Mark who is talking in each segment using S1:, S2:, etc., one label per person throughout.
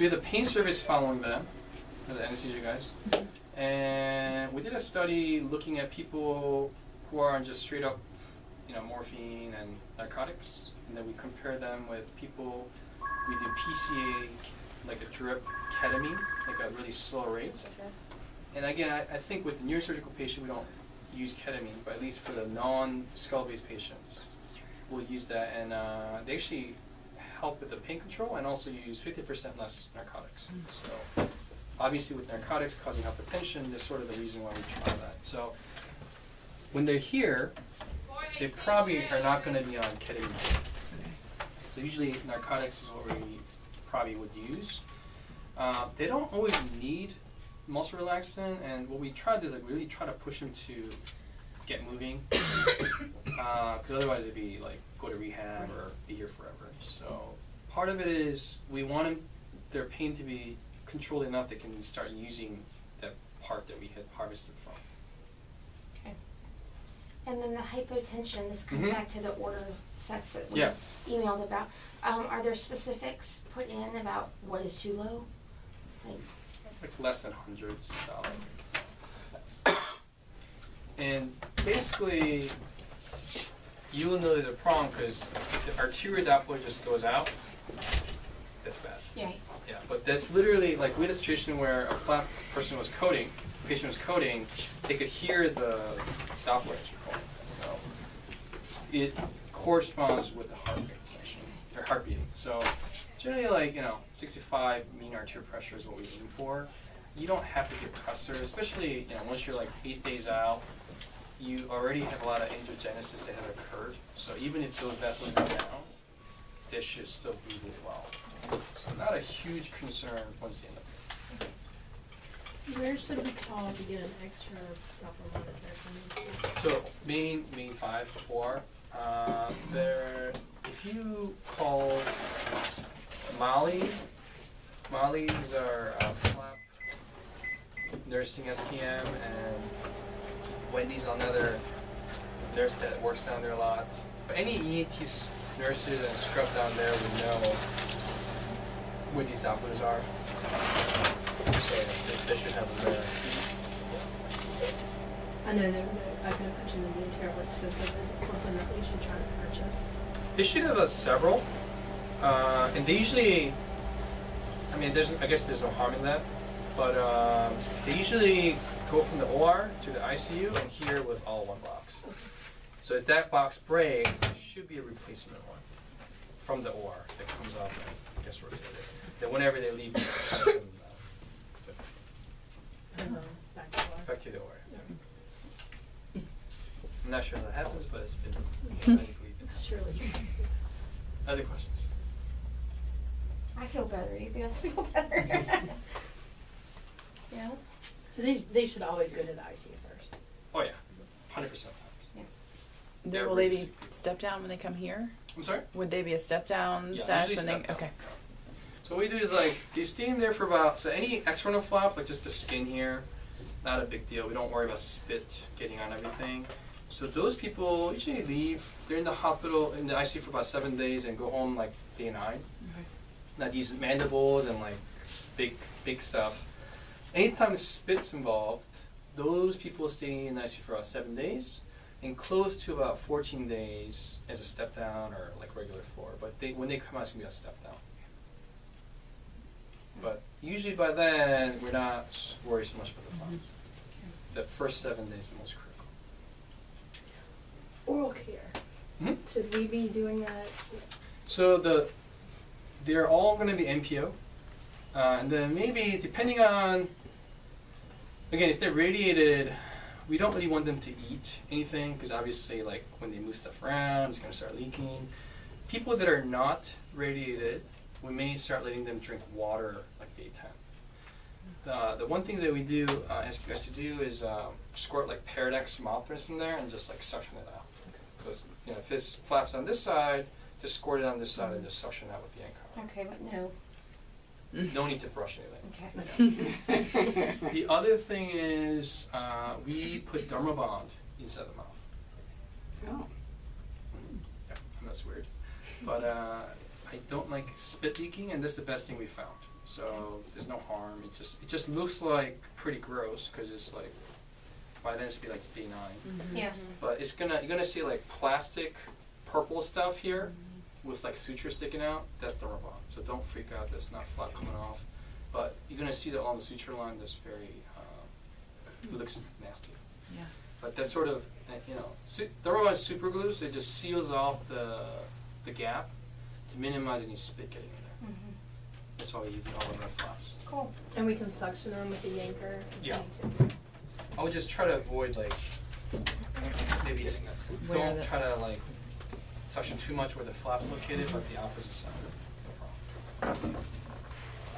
S1: we have the pain service following them, the anesthesia guys. And we did a study looking at people who are on just straight up, morphine and narcotics. And then we compare them with people, we do PCA, like a drip ketamine, like a really slow rate.
S2: Okay.
S1: And again, I think with the neurosurgical patient, we don't use ketamine, but at least for the non-skull-based patients, we'll use that. And they actually help with the pain control and also use 50% less narcotics. So obviously with narcotics causing hypertension, that's sort of the reason why we try that. So when they're here, they probably are not going to be on ketamine. So usually narcotics is what we probably would use. They don't always need muscle relaxant, and what we try to do is really try to push them to get moving, because otherwise they'd be like go to rehab or be here forever. So part of it is we want their pain to be controlled enough they can start using that part that we had harvested from.
S2: Okay. And then the hypotension, this comes back to the order sex that we emailed about. Are there specifics put in about what is too low?
S1: Like less than 100 style. And basically, you will know there's a problem because the arterial Doppler just goes out. That's bad.
S2: Yeah.
S1: Yeah, but that's literally like we had a situation where a flap patient was coding, they could hear the Doppler, as you call it. So it corresponds with the heart rate section, or heart beating. So generally, like 65 mean arterial pressure is what we aim for. You don't have to get pressure, especially once you're like 8 days out. You already have a lot of angiogenesis that have occurred. So even if those vessels go down, they should still bleed really well. So not a huge concern once they end up.
S3: Where should we call to get an extra Doppler monitor from you?
S1: So main 5 OR. There, if you call Molly is our flap nursing STM, and Wendy's another nurse that works down there a lot. But any ENT nurses and scrub down there would know where these Dopplers are. So they should have them there.
S3: I know I can imagine them being terribly expensive. Is it something that we should try to purchase?
S1: They should have several, and they usually, I guess there's no harm in that, but they usually go from the OR to the ICU and here with all one box. So if that box breaks, there should be a replacement one from the OR that comes off and gets rotated. Then whenever they leave, try to send them
S3: So back to the
S1: back to the OR. I'm not sure how that happens, but it's been medically been.
S3: Surely.
S1: Other questions?
S2: I feel better. You guys feel better. Yeah.
S3: So they should always go to the ICU first.
S1: Oh yeah, 100%.
S4: Then will they be step down when they come here?
S1: I'm sorry?
S4: Would they be a step down
S1: Yeah,
S4: status
S1: usually
S4: when they?
S1: step down.
S4: Okay.
S1: So what we do is like they stay in there for so any external flap, like just the skin here, not a big deal. We don't worry about spit getting on everything. So those people usually leave. They're in the hospital in the ICU for about 7 days and go home like day 9.
S4: Okay.
S1: Now these mandibles and like big stuff. Anytime spit's involved, those people stay in the ICU for about 7 days, and close to about 14 days as a step down or like regular floor. But when they come out, it's gonna be a step down. But usually by then, we're not worried so much about the flaps. The first 7 days is the most critical.
S3: Oral care. Should we be doing that?
S1: So they're all going to be NPO, and then maybe depending on, again, if they're radiated, we don't really want them to eat anything because obviously, like when they move stuff around, it's going to start leaking. People that are not radiated, we may start letting them drink water like daytime. The one thing that we do ask you guys to do is squirt like Paradex mouthwash in there and just like suction it out. So it's, if this flaps on this side, just squirt it on this side and just suction out with the end
S2: Okay, but no.
S1: No need to brush anything.
S2: Okay.
S1: The other thing is we put Dermabond inside the mouth.
S4: Oh.
S1: Yeah, that's weird. But I don't like spit leaking, and that's the best thing we found. So there's no harm. It just looks like pretty gross because it's like by then it's be like day 9.
S4: Mm-hmm.
S2: Yeah.
S1: But you're gonna see like plastic purple stuff here with like suture sticking out. That's the Darabont. So don't freak out. That's not flap coming off. But you're gonna see that on the suture line. That's very it looks nasty.
S4: Yeah.
S1: But that's sort of Darabont is super glue, so it just seals off the gap to minimize any spit getting in there.
S2: Mhm.
S1: That's why we use all of our flaps.
S2: Cool.
S3: And we can suction them with the yanker.
S1: Yeah. I would just try to avoid like maybe
S4: Where
S1: don't
S4: the-
S1: try to like suction too much where the flap's located, but the opposite side. No problem.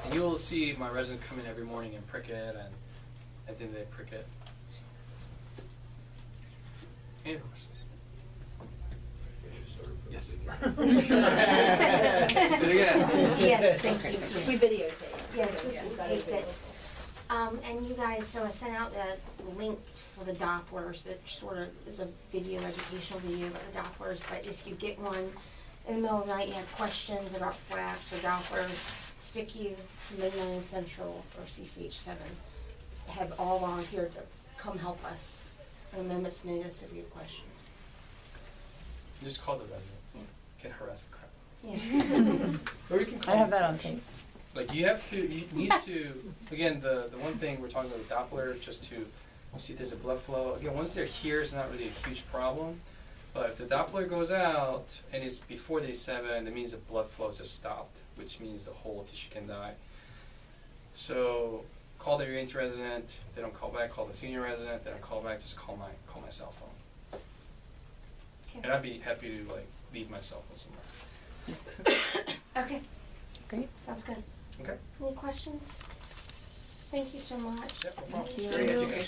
S1: And you'll see my resident come in every morning and prick it, and then they prick it. So. Any other questions? Yes. Let's do it again.
S2: Yes, thank you.
S3: We videotape.
S2: Yes, we
S3: Yeah.
S2: taped it. And you guys, so I sent out the link for the Dopplers that sort of is a video, educational video about the Dopplers, but if you get one in the middle of the night, you have questions about flaps or Dopplers, stick you Midnight Central or CCH7 have all volunteered to come help us in a moment's notice if you have questions.
S1: Just call the resident. Can harass the crap.
S2: Yeah.
S1: Or you can call
S4: I have
S1: them
S4: that on
S1: essentially.
S4: tape.
S1: Like you need to, again, the one thing we're talking about the Doppler, just to see if there's a blood flow. Again, once they're here, it's not really a huge problem. But if the Doppler goes out and it's before day 7, that means the blood flow just stopped, which means the whole tissue can die. So call the ENT resident. If they don't call back, call the senior resident. They don't call back, just call my cell phone. And I'd be happy to like leave my cell phone somewhere.
S2: Okay,
S4: Great.
S2: that's good.
S1: Okay.
S2: Any questions? Thank you so much.
S1: Yep, no problem.
S4: Thank you.
S1: Great education.